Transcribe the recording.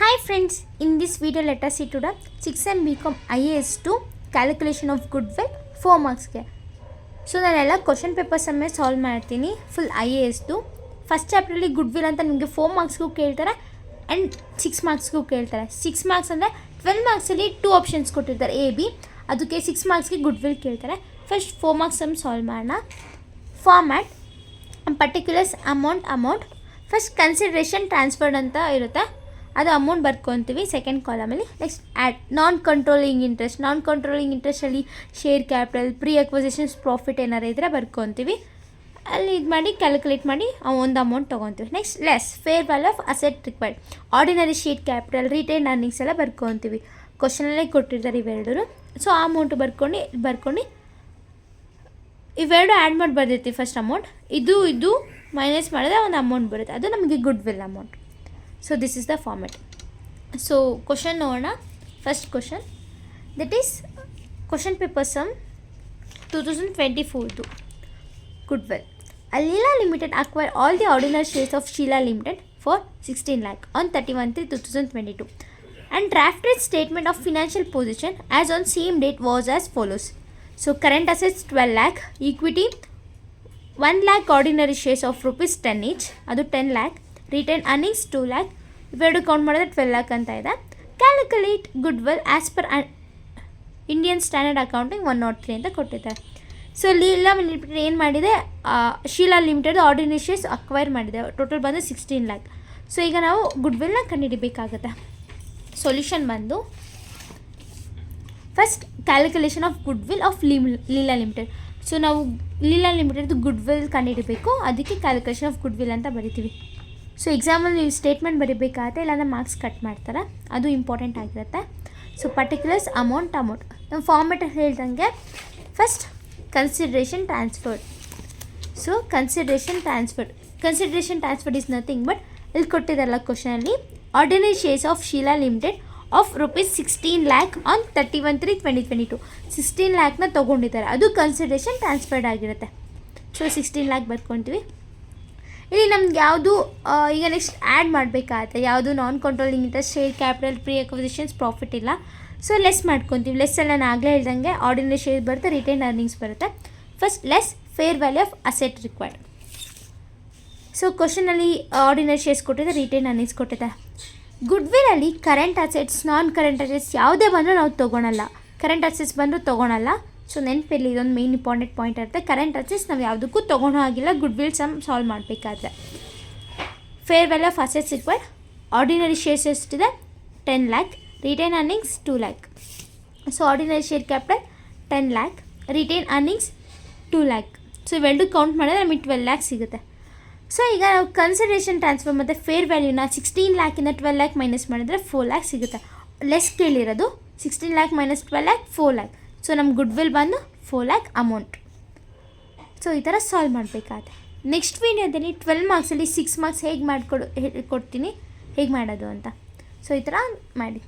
Hi friends, in this video let us see today 6M BCom IAS 2 calculation of goodwill 4 marks ಗೆ. So ನಾನೆಲ್ಲ question papers ಅಮ್ಮೆ solve ಮಾಡ್ತೀನಿ full IAS 2 first ಚಾಪ್ಟ್ರಲ್ಲಿ goodwill ಅಂತ ನಿಮಗೆ 4 ಮಾರ್ಕ್ಸ್ಗೂ ಕೇಳ್ತಾರೆ and 6 ಮಾರ್ಕ್ಸ್ಗೂ ಕೇಳ್ತಾರೆ. 6 marks ಅಂದರೆ 12 ಮಾರ್ಕ್ಸಲ್ಲಿ 2 ಆಪ್ಷನ್ಸ್ ಕೊಟ್ಟಿರ್ತಾರೆ ಎ ಬಿ, ಅದಕ್ಕೆ 6 ಮಾರ್ಕ್ಸ್ಗೆ ಗುಡ್ವಿಲ್ ಕೇಳ್ತಾರೆ. ಫಸ್ಟ್ 4 ಮಾರ್ಕ್ಸ್ ಅಮ್ಮ ಸಾಲ್ವ್ ಮಾಡೋಣ. Format particulars amount first consideration transferred ಅಂತ ಇರುತ್ತೆ, ಅದು ಅಮೌಂಟ್ ಬರ್ಕೊತೀವಿ ಸೆಕೆಂಡ್ ಕಾಲಮಲ್ಲಿ. ನೆಕ್ಸ್ಟ್ ಆ್ಯಡ್ ನಾನ್ ಕಂಟ್ರೋಲಿಂಗ್ ಇಂಟ್ರೆಸ್ಟಲ್ಲಿ share capital pre acquisitions profit ಏನಾರು ಇದ್ದರೆ ಬರ್ಕೊತೀವಿ, ಅಲ್ಲಿ ಇದು ಮಾಡಿ ಕ್ಯಾಲ್ಕುಲೇಟ್ ಮಾಡಿ ಒಂದು ಅಮೌಂಟ್ ತೊಗೊತೀವಿ. Next less fair value of asset required ordinary share capital retain earnings ಎಲ್ಲ ಬರ್ಕೊತೀವಿ. ಕ್ವಶನಲ್ಲೇ ಕೊಟ್ಟಿರ್ತಾರೆ ಇವೆರಡು. ಸೊ ಆ ಅಮೌಂಟು ಬರ್ಕೊಂಡು ಇವೆರಡು ಆ್ಯಡ್ ಮಾಡಿ ಬರ್ದಿರ್ತೀವಿ. ಫಸ್ಟ್ ಅಮೌಂಟ್ ಇದು ಮೈನಸ್ ಮಾಡಿದ್ರೆ ಒಂದು ಅಮೌಂಟ್ ಬರುತ್ತೆ, ಅದು ನಮಗೆ goodwill amount. So this is the format. So question ನೋಡೋಣ. First question that is question paper some 2024 goodwill. Alila Limited acquired all the ordinary shares of Sheela Limited for 16 lakh on 31/3/2022 and drafted statement of financial position as on same date was as follows. So current assets 12 lakh, equity 1 lakh, ordinary shares of rupees 10 each, ಅದು 10 lakh, retain earnings 2 lakh, ಇವೆರಡು count ಮಾಡಿದ್ರೆ 12 lakh ಅಂತ ಇದೆ. Calculate goodwill as per Indian standard accounting 103 ಅಂತ ಕೊಟ್ಟಿದ್ದಾರೆ. So Leela Limited ಏನು ಮಾಡಿದೆ, Sheela Limited ordinary shares acquire ಮಾಡಿದೆ, ಟೋಟಲ್ ಬಂದು 16 lakh. ಸೊ ಈಗ ನಾವು ಗುಡ್ವಿಲ್ನ ಕಂಡುಹಿಡಿಬೇಕಾಗುತ್ತೆ. ಸೊಲ್ಯೂಷನ್ ಬಂದು first calculation of goodwill of Leela Limited. So ನಾವು ಲೀಲಾ ಲಿಮಿಟೆಡ್ದು ಗುಡ್ವಿಲ್ ಕಂಡುಹಿಡಿಬೇಕು, ಅದಕ್ಕೆ ಕ್ಯಾಲ್ಕುಲೇಷನ್ ಆಫ್ ಗುಡ್ವಿಲ್ ಅಂತ ಬರಿತೀವಿ. ಸೊ ಎಕ್ಸಾಮಲ್ಲಿ ನೀವು ಸ್ಟೇಟ್ಮೆಂಟ್ ಬರೀಬೇಕಾಗುತ್ತೆ, ಇಲ್ಲಾಂದರೆ ಮಾರ್ಕ್ಸ್ ಕಟ್ ಮಾಡ್ತಾರೆ, ಅದು ಇಂಪಾರ್ಟೆಂಟ್ ಆಗಿರುತ್ತೆ. ಸೊ ಪರ್ಟಿಕ್ಯುಲರ್ಸ್ ಅಮೌಂಟ್ ನಮ್ಮ ಫಾರ್ಮೆಟಲ್ಲಿ ಹೇಳ್ದಂಗೆ first consideration transferred. So consideration transferred is nothing but ಇಲ್ಲಿ ಕೊಟ್ಟಿದ್ದಾರಲ್ಲ ಕ್ವಶನಲ್ಲಿ, ordinary shares of Sheela limited of rupees 16 lakh on 31/3/2022 16 lakhನ ತೊಗೊಂಡಿದ್ದಾರೆ, ಅದು ಕನ್ಸಿಡ್ರೇಷನ್ ಟ್ರಾನ್ಸ್ಫರ್ಡ್ ಆಗಿರುತ್ತೆ. ಸೊ 16 lakh ಬರ್ಕೊತೀವಿ. ಇಲ್ಲಿ ನಮ್ಗೆ ಯಾವುದು ಈಗ ನೆಕ್ಸ್ಟ್ ಆ್ಯಡ್ ಮಾಡಬೇಕಾಗತ್ತೆ, ಯಾವುದು non controlling interest share capital pre acquisitions profit ಇಲ್ಲ. ಸೊ ಲೆಸ್ ಮಾಡ್ಕೊತೀವಿ. ಲೆಸ್ಸಲ್ಲಿ ನಾನು ಆಗಲೇ ಹೇಳ್ದಂಗೆ ಆರ್ಡಿನರಿ ಶೇರ್ ಬರುತ್ತೆ, ರಿಟೈನ್ ಅರ್ನಿಂಗ್ಸ್ ಬರುತ್ತೆ. First less fair value of asset required. So ಕ್ವಶನಲ್ಲಿ ಆರ್ಡಿನರಿ ಶೇರ್ಸ್ ಕೊಟ್ಟಿದೆ, ರಿಟೈನ್ ಅರ್ನಿಂಗ್ಸ್ ಕೊಟ್ಟಿದೆ. ಗುಡ್ವಿಲಲ್ಲಿ current assets non current assets ಯಾವುದೇ ಬಂದರೂ ನಾವು ತೊಗೊಳಲ್ಲ, ಕರೆಂಟ್ ಅಸೆಟ್ಸ್ ಬಂದರೂ ತೊಗೊಳಲ್ಲ. ಸೊ ನೆನಪಿರಲಿ, ಇದೊಂದು ಮೇನ್ ಇಂಪಾರ್ಟೆಂಟ್ ಪಾಯಿಂಟ್ ಇರುತ್ತೆ. ಕರೆಂಟ್ ಅಸೆಟ್ಸ್ ನಾವು ಯಾವುದಕ್ಕೂ ತೊಗೊಳೋ ಆಗಿಲ್ಲ ಗುಡ್ವಿಲ್ ಸಮ್ ಸಾಲ್ವ್ ಮಾಡಬೇಕಾದ್ರೆ. Fair value of assets required, ordinary shares ಎಷ್ಟಿದೆ 10 lakh, retain earnings 2 lakh. So ordinary share capital 10 lakh, retain earnings 2 lakh. So ಇವೆರಡು ಕೌಂಟ್ ಮಾಡಿದ್ರೆ ನಮಗೆ 12 lakh ಸಿಗುತ್ತೆ. ಸೊ ಈಗ ನಾವು ಕನ್ಸಿಡರೇಷನ್ ಟ್ರಾನ್ಸ್ಫರ್ ಮತ್ತು ಫೇರ್ ವ್ಯಾಲ್ಯೂನ 16 lakhಯಿಂದ 12 lakh ಮೈನಸ್ ಮಾಡಿದ್ರೆ 4 lakh ಸಿಗುತ್ತೆ. Less ಕೇಳಿರೋದು 16 lakh minus 12 lakh 4 lakh. So ನಮ್ಮ ಗುಡ್ವಿಲ್ ಬಂದು 4 lakh ಅಮೌಂಟ್. ಸೊ ಈ ಥರ ಸಾಲ್ವ್ ಮಾಡಬೇಕಾಗುತ್ತೆ. ನೆಕ್ಸ್ಟ್ ವೀಡಿಯೋದಲ್ಲಿ 12 ಮಾರ್ಕ್ಸಲ್ಲಿ 6 ಮಾರ್ಕ್ಸ್ ಹೇಗೆ ಕೊಡ್ತೀನಿ ಹೇಗೆ ಮಾಡೋದು ಅಂತ. ಸೊ ಈ ಥರ ಮಾಡಿ.